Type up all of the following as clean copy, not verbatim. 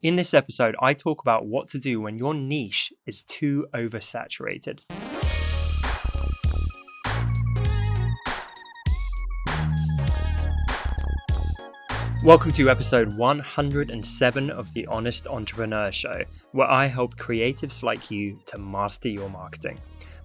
In this episode, I talk about what to do when your niche is too oversaturated. Welcome to episode 107 of The Honest Entrepreneur Show, where I help creatives like you to master your marketing.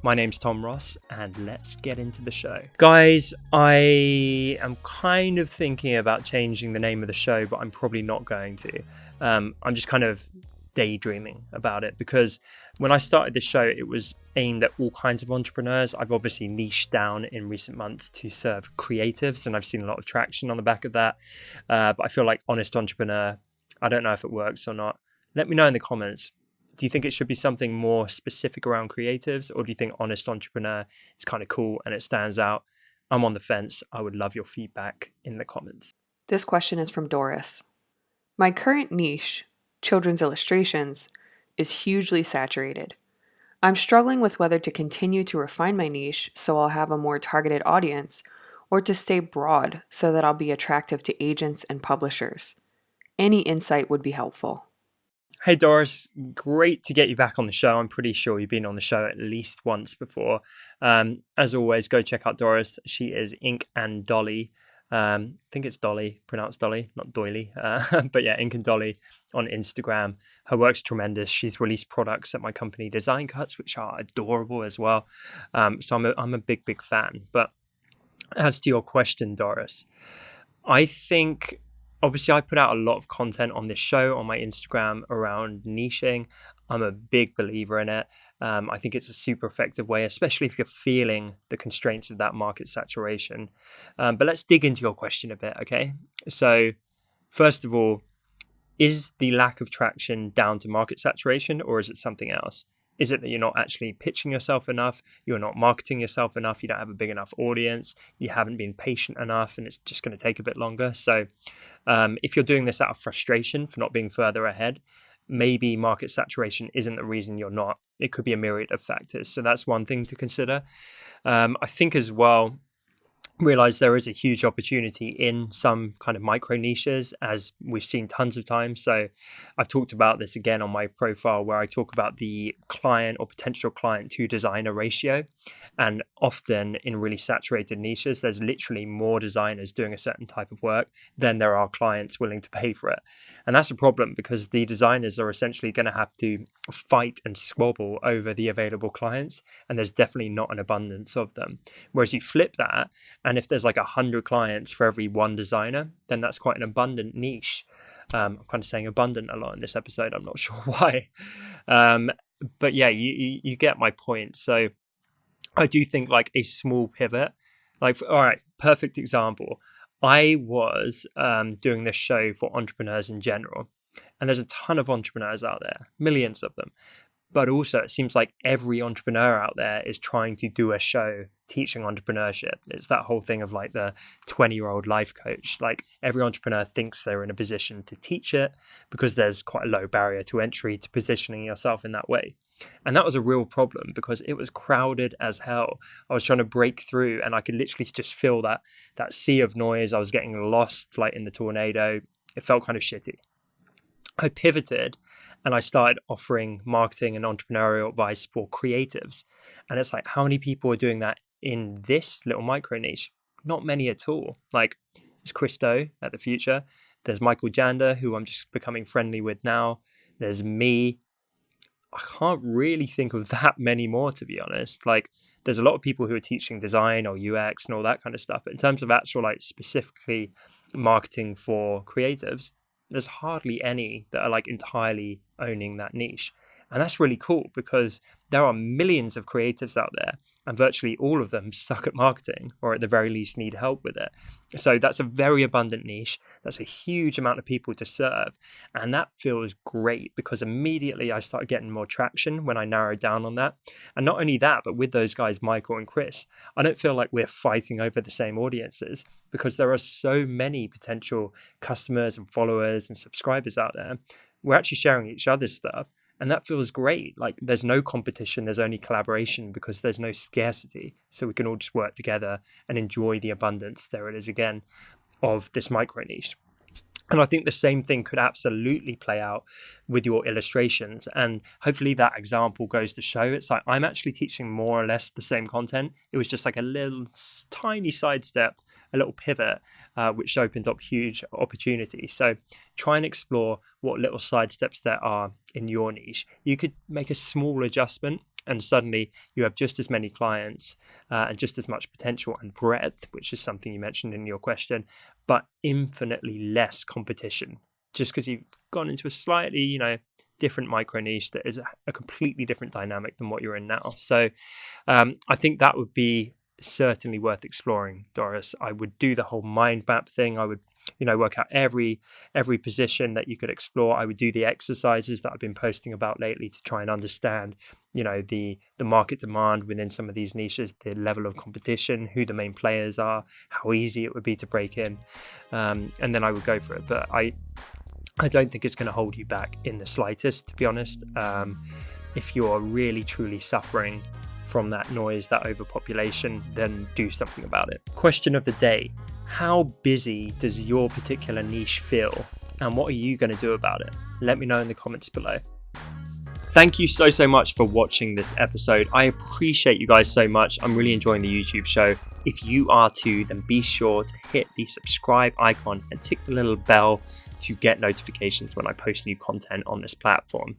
My name's Tom Ross, and let's get into the show. Guys, I am kind of thinking about changing the name of the show, but I'm probably not going to. I'm just kind of daydreaming about it because when I started this show, it was aimed at all kinds of entrepreneurs. I've obviously niched down in recent months to serve creatives, and I've seen a lot of traction on the back of that. But I feel like Honest Entrepreneur, I don't know if it works or not. Let me know in the comments. Do you think it should be something more specific around creatives, or do you think Honest Entrepreneur is kind of cool and it stands out? I'm on the fence. I would love your feedback in the comments. This question is from Doris. My current niche, children's illustrations, is hugely saturated. I'm struggling with whether to continue to refine my niche so I'll have a more targeted audience, or to stay broad so that I'll be attractive to agents and publishers. Any insight would be helpful. Hey Doris, great to get you back on the show. I'm pretty sure you've been on the show at least once before. As always, go check out Doris. She is Ink and Dolly. I think it's Dolly, pronounced Dolly, not Doily. But yeah, Ink and Dolly on Instagram. Her work's tremendous. She's released products at my company, Design Cuts, which are adorable as well. So I'm a big fan. But as to your question, Doris, I think obviously I put out a lot of content on this show on my Instagram around niching. I'm a big believer in it. I think it's a super effective way, especially if you're feeling the constraints of that market saturation. But let's dig into your question a bit, okay? So first of all, is the lack of traction down to market saturation, or is it something else? Is it that you're not actually pitching yourself enough? You're not marketing yourself enough? You don't have a big enough audience? You haven't been patient enough and it's just going to take a bit longer? So if you're doing this out of frustration for not being further ahead, maybe market saturation isn't the reason you're not. It could be a myriad of factors. So that's one thing to consider. I think as well, realize there is a huge opportunity in some kind of micro niches, as we've seen tons of times. So I've talked about this again on my profile, where I talk about the client or potential client to designer ratio. And often in really saturated niches, there's literally more designers doing a certain type of work than there are clients willing to pay for it. And that's a problem because the designers are essentially going to have to fight and squabble over the available clients. And there's definitely not an abundance of them. Whereas you flip that, and if there's like 100 clients for every one designer, then that's quite an abundant niche. I'm kind of saying abundant a lot in this episode. I'm not sure why. But yeah, you get my point. So I do think like a small pivot, all right, perfect example. I was doing this show for entrepreneurs in general, and there's a ton of entrepreneurs out there, millions of them. But also, it seems like every entrepreneur out there is trying to do a show teaching entrepreneurship. It's that whole thing of like the 20-year-old life coach. Like every entrepreneur thinks they're in a position to teach it because there's quite a low barrier to entry to positioning yourself in that way. And that was a real problem because it was crowded as hell. I was trying to break through and I could literally just feel that sea of noise. I was getting lost like in the tornado. It felt kind of shitty. I pivoted and I started offering marketing and entrepreneurial advice for creatives. And it's like, how many people are doing that in this little micro niche? Not many at all. Like, there's Christo at the Future. There's Michael Jander, who I'm just becoming friendly with now. There's me. I can't really think of that many more, to be honest. Like, there's a lot of people who are teaching design or UX and all that kind of stuff. But in terms of actual, like, specifically marketing for creatives, there's hardly any that are like entirely owning that niche. And that's really cool because there are millions of creatives out there and virtually all of them suck at marketing or at the very least need help with it. So that's a very abundant niche. That's a huge amount of people to serve. And that feels great because immediately I started getting more traction when I narrowed down on that. And not only that, but with those guys, Michael and Chris, I don't feel like we're fighting over the same audiences because there are so many potential customers and followers and subscribers out there. We're actually sharing each other's stuff. And that feels great. Like there's no competition, there's only collaboration because there's no scarcity. So we can all just work together and enjoy the abundance, there it is again, of this micro niche. And I think the same thing could absolutely play out with your illustrations. And hopefully that example goes to show it's like I'm actually teaching more or less the same content. It was just like a little tiny sidestep, a little pivot, which opened up huge opportunities. So try and explore what little sidesteps there are in your niche. You could make a small adjustment and suddenly you have just as many clients and just as much potential and breadth, which is something you mentioned in your question, but infinitely less competition just because you've gone into a slightly, different micro niche that is a completely different dynamic than what you're in now. So I think that would be certainly worth exploring, Doris. I would do the whole mind map thing. I would work out every position that you could explore. I would do the exercises that I've been posting about lately to try and understand the market demand within some of these niches, the level of competition, who the main players are, how easy it would be to break in, and then I would go for it. But I don't think it's going to hold you back in the slightest, to be honest. If you're really truly suffering from that noise, that overpopulation, then do something about it. Question of the day: how busy does your particular niche feel, and what are you going to do about it? Let me know in the comments below. Thank you so much for watching this episode. I appreciate you guys so much. I'm really enjoying the YouTube show. If you are too, then be sure to hit the subscribe icon and tick the little bell to get notifications when I post new content on this platform.